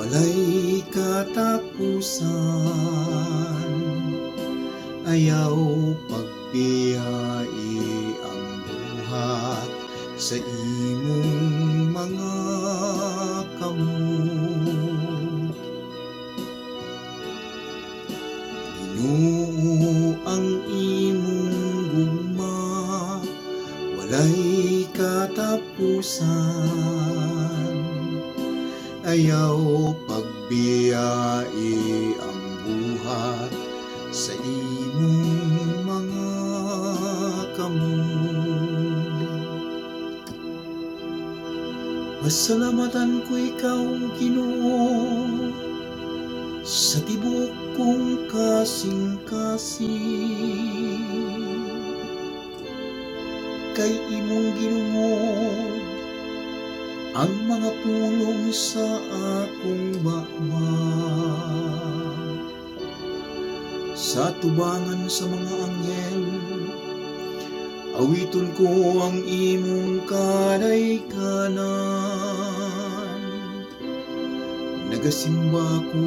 walay katapusan, ayaw pagpiyai ang buhat sa imong mga kamot. Ginoo ang imong gugma, walay katapusan, ayaw pagbiyae ang buhat sa imong mga kamot. Pasalamatan ko ikaw, Ginoo, sa tibok kong kasing-kasing, kay imong ginungod ang mga pulong sa akong baba. Sa tubangan sa mga anghel, awiton ko ang imong kadaykanan. Nagasimba ko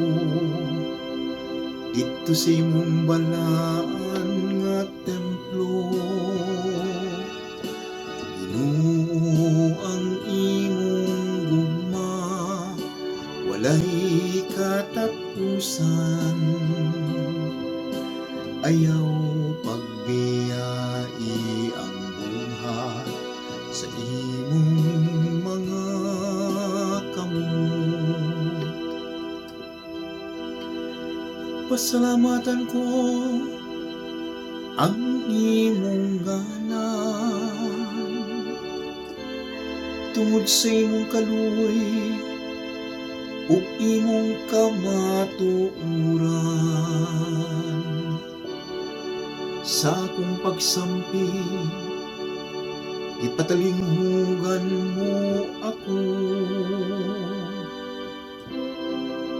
dito sa imong balaan nga templo. Ginoo ang imong gugma, walay katapusan, ayaw pagbiyae ang buhat sa imong mga kamot. Pasalamatan ko ang imong ngalan, tungod sa imong kaluoy ug imong kamatuoran. Sa akong pagsampi, ipatalinghugan mo ako.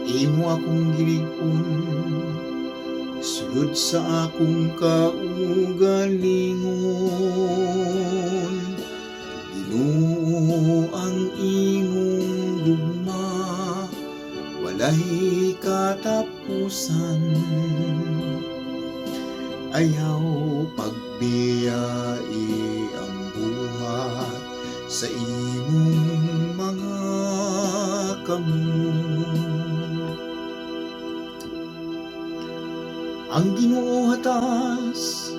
Imo akong gilig-on, sulod sa akong kaugalingon. Ginoo ang imong gugma, walay katapusan, ayaw pagbiyae ang buhat sa imong mga kamot. Ang Ginoo hatas,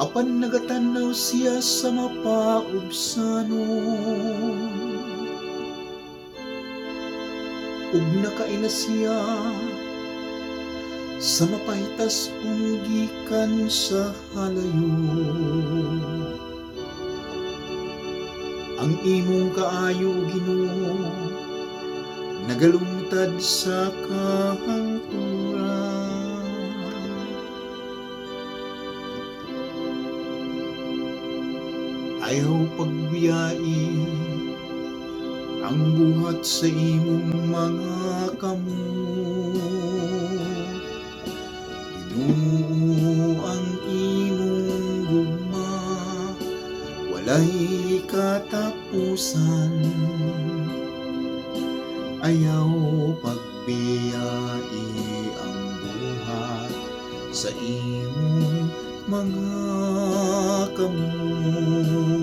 apan nagatanaw siya sa mapaubsanon, ug nakaina siya sa mapahitas gikan sa halayo. Ang imong kaayo, Ginoo, nagalungtad sa kahangturan. Ayaw pagbiyae ang buhat sa imong mga kamot. Ginoo ang imong gugma, walay katapusan, ayaw pagbiyae ang buhat sa imong mga kamot.